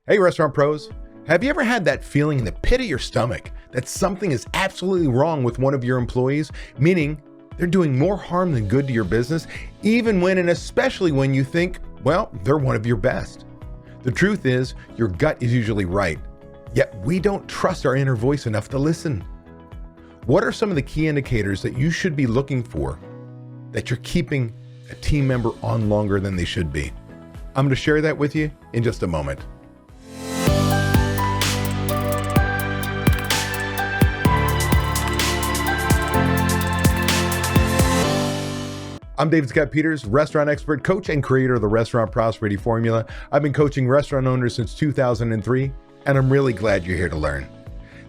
Hey, restaurant pros. Have you ever had that feeling in the pit of your stomach that something is absolutely wrong with one of your employees, meaning they're doing more harm than good to your business, even when and especially when you think, well, they're one of your best? The truth is, your gut is usually right, yet we don't trust our inner voice enough to listen. What are some of the key indicators that you should be looking for that you're keeping a team member on longer than they should be? I'm going to share that with you in just a moment. I'm David Scott Peters, restaurant expert, coach, and creator of the Restaurant Prosperity Formula. I've been coaching restaurant owners since 2003, and I'm really glad you're here to learn.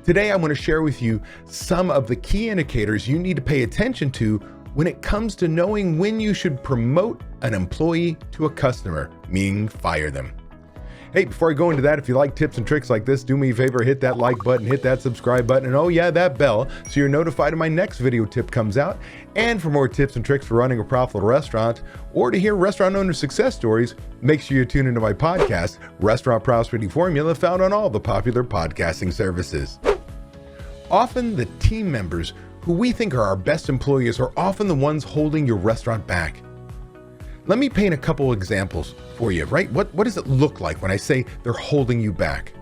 Today, I want to share with you some of the key indicators you need to pay attention to when it comes to knowing when you should promote an employee to a customer, meaning fire them. Hey, before I go into that, if you like tips and tricks like this, do me a favor, hit that like button, hit that subscribe button, and oh yeah, that bell, so you're notified when my next video tip comes out. And for more tips and tricks for running a profitable restaurant, or to hear restaurant owner success stories, make sure you tune into my podcast, Restaurant Prosperity Formula, found on all the popular podcasting services. Often the team members who we think are our best employees are often the ones holding your restaurant back. Let me paint a couple examples for you, right? What does it look like when I say they're holding you back?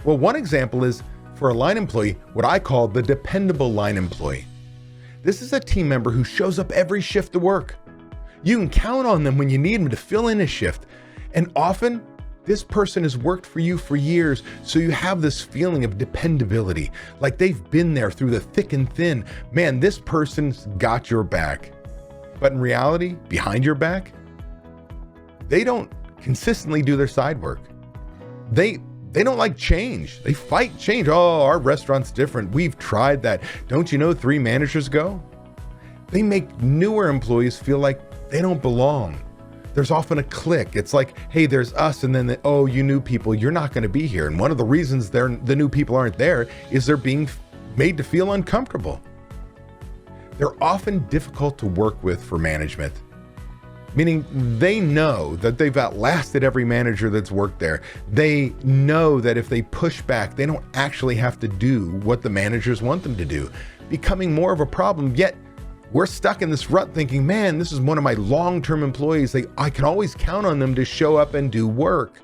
Well, one example is for a line employee, what I call the dependable line employee. This is a team member who shows up every shift to work. You can count on them when you need them to fill in a shift. And often this person has worked for you for years, so you have this feeling of dependability, like they've been there through the thick and thin. Man, this person's got your back. But in reality, behind your back, they don't consistently do their side work. They don't like change. They fight change. Oh, our restaurant's different. We've tried that. Don't you know 3 managers ago? They make newer employees feel like they don't belong. There's often a clique. It's like, hey, there's us, and then oh, you new people, you're not going to be here. And one of the reasons the new people aren't there is they're being made to feel uncomfortable. They're often difficult to work with for management, meaning they know that they've outlasted every manager that's worked there. They know that if they push back, they don't actually have to do what the managers want them to do, becoming more of a problem. Yet we're stuck in this rut thinking, man, this is one of my long-term employees. I can always count on them to show up and do work,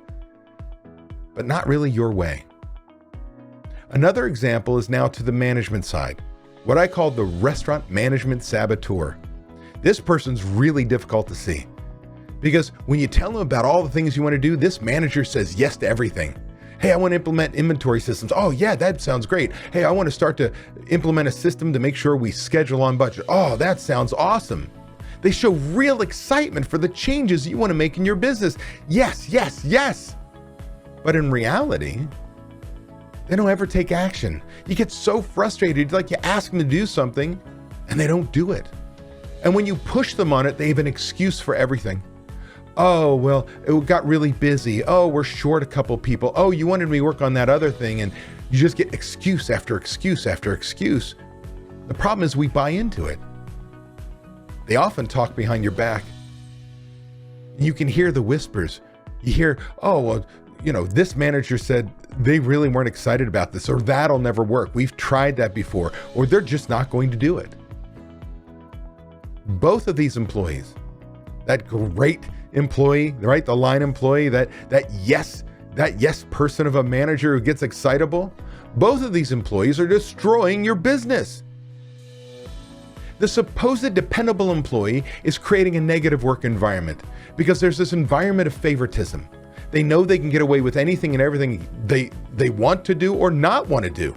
but not really your way. Another example is now to the management side, what I call the restaurant management saboteur. This person's really difficult to see because when you tell them about all the things you want to do, this manager says yes to everything. Hey, I want to implement inventory systems. Oh yeah, that sounds great. Hey, I want to start to implement a system to make sure we schedule on budget. Oh, that sounds awesome. They show real excitement for the changes you want to make in your business. Yes, yes, yes. But in reality, they don't ever take action. You get so frustrated, like you ask them to do something and they don't do it. And when you push them on it, they have an excuse for everything. Oh, well, it got really busy. Oh, we're short a couple people. Oh, you wanted me to work on that other thing. And you just get excuse after excuse after excuse. The problem is we buy into it. They often talk behind your back. You can hear the whispers. You hear, oh, well, this manager said they really weren't excited about this, or that'll never work. We've tried that before, or they're just not going to do it. Both of these employees, that great employee, right? The line employee, that yes person of a manager who gets excitable, both of these employees are destroying your business. The supposed dependable employee is creating a negative work environment because there's this environment of favoritism. They know they can get away with anything and everything they want to do or not want to do.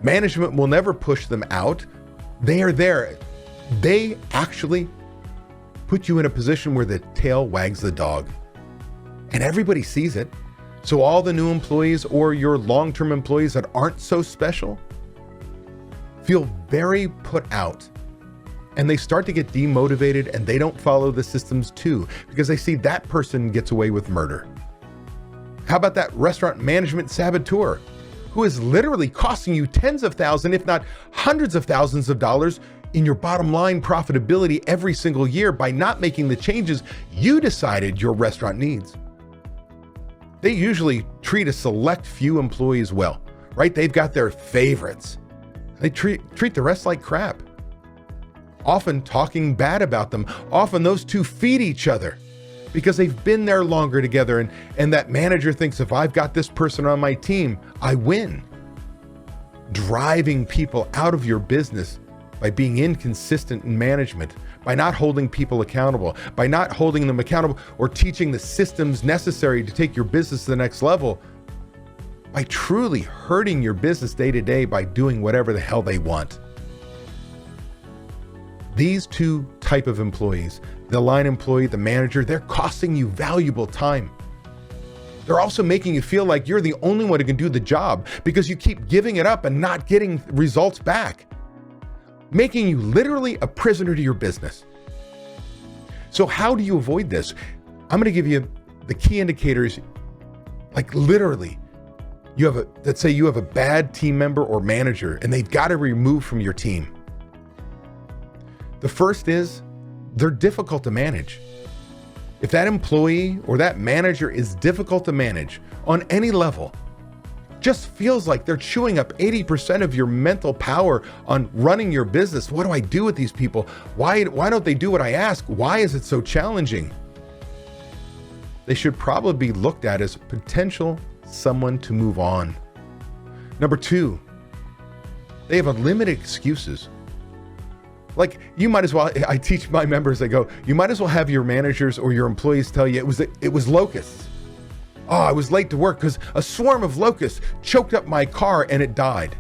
Management will never push them out. They are there. They actually put you in a position where the tail wags the dog. And everybody sees it. So all the new employees or your long-term employees that aren't so special feel very put out. And they start to get demotivated and they don't follow the systems too because they see that person gets away with murder. How about that restaurant management saboteur who is literally costing you tens of thousands, if not hundreds of thousands of dollars in your bottom line profitability every single year by not making the changes you decided your restaurant needs. They usually treat a select few employees well, right? They've got their favorites. They treat the rest like crap, often talking bad about them. Often those two feed each other because they've been there longer together, and that manager thinks, if I've got this person on my team, I win. Driving people out of your business by being inconsistent in management, by not holding people accountable, by not holding them accountable or teaching the systems necessary to take your business to the next level, by truly hurting your business day to day by doing whatever the hell they want. These two type of employees, the line employee, the manager, they're costing you valuable time. They're also making you feel like you're the only one who can do the job because you keep giving it up and not getting results back, making you literally a prisoner to your business. So how do you avoid this? I'm going to give you the key indicators. Like literally, let's say you have a bad team member or manager and they've got to remove from your team. The first is they're difficult to manage. If that employee or that manager is difficult to manage on any level, just feels like they're chewing up 80% of your mental power on running your business. What do I do with these people? Why don't they do what I ask? Why is it so challenging? They should probably be looked at as potential someone to move on. Number two, they have unlimited excuses. Like, you might as well, I teach my members, I go, you might as well have your managers or your employees tell you it was locusts. Oh, I was late to work because a swarm of locusts choked up my car and it died.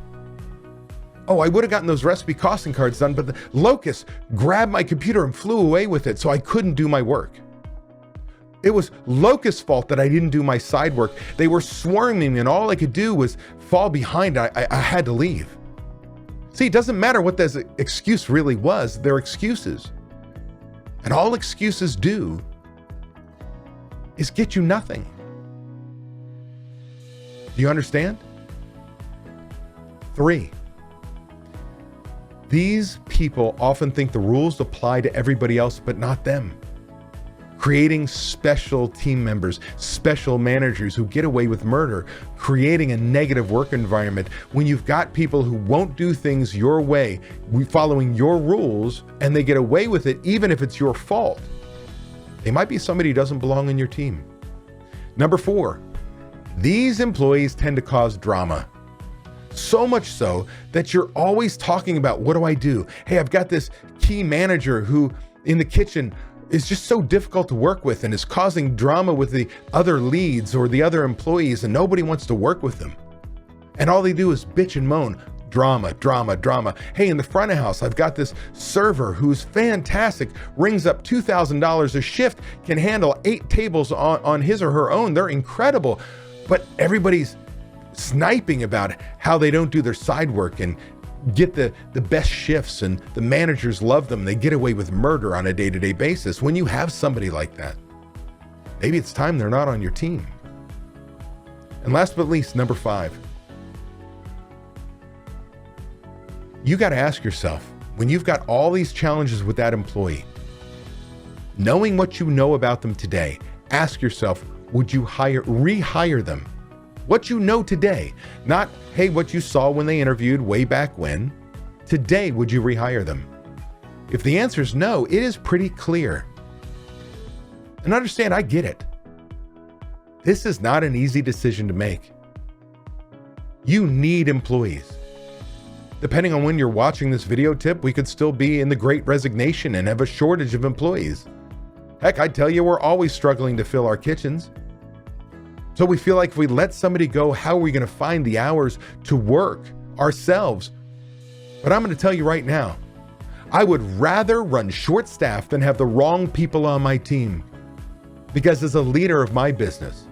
Oh, I would have gotten those recipe costing cards done, but the locusts grabbed my computer and flew away with it, so I couldn't do my work. It was locusts' fault that I didn't do my side work. They were swarming me and all I could do was fall behind. I had to leave. See, it doesn't matter what that excuse really was. They're excuses. And all excuses do is get you nothing. Do you understand? 3, these people often think the rules apply to everybody else, but not them. Creating special team members, special managers who get away with murder, creating a negative work environment when you've got people who won't do things your way, following your rules, and they get away with it even if it's your fault. They might be somebody who doesn't belong in your team. Number 4, these employees tend to cause drama. So much so that you're always talking about, what do I do? Hey, I've got this key manager who in the kitchen is just so difficult to work with and is causing drama with the other leads or the other employees, and nobody wants to work with them. And all they do is bitch and moan. Drama, drama, drama. Hey, in the front of house, I've got this server who's fantastic, rings up $2,000 a shift, can handle 8 tables on his or her own. They're incredible. But everybody's sniping about how they don't do their side work and get the best shifts, and the managers love them. They get away with murder on a day-to-day basis. When you have somebody like that, maybe it's time they're not on your team. And last but least, number 5, you got to ask yourself, when you've got all these challenges with that employee, knowing what you know about them today, ask yourself, would you rehire them? What you know today, not, hey, what you saw when they interviewed way back when. Today, would you rehire them? If the answer is no, it is pretty clear. And understand, I get it. This is not an easy decision to make. You need employees. Depending on when you're watching this video tip, we could still be in the Great Resignation and have a shortage of employees. Heck, I tell you, we're always struggling to fill our kitchens. So we feel like if we let somebody go, how are we going to find the hours to work ourselves? But I'm going to tell you right now, I would rather run short-staffed than have the wrong people on my team. Because as a leader of my business,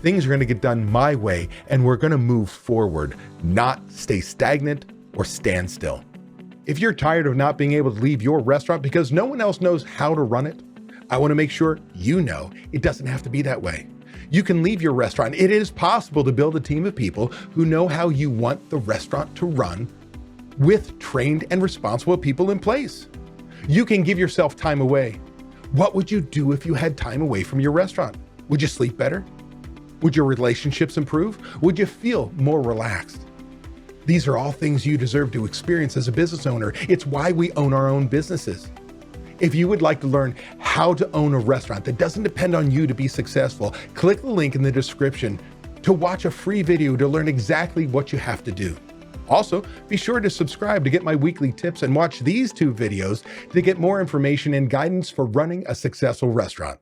things are going to get done my way, and we're going to move forward, not stay stagnant or stand still. If you're tired of not being able to leave your restaurant because no one else knows how to run it, I want to make sure you know it doesn't have to be that way. You can leave your restaurant. It is possible to build a team of people who know how you want the restaurant to run with trained and responsible people in place. You can give yourself time away. What would you do if you had time away from your restaurant? Would you sleep better? Would your relationships improve? Would you feel more relaxed? These are all things you deserve to experience as a business owner. It's why we own our own businesses. If you would like to learn how to own a restaurant that doesn't depend on you to be successful, click the link in the description to watch a free video to learn exactly what you have to do. Also, be sure to subscribe to get my weekly tips and watch these 2 videos to get more information and guidance for running a successful restaurant.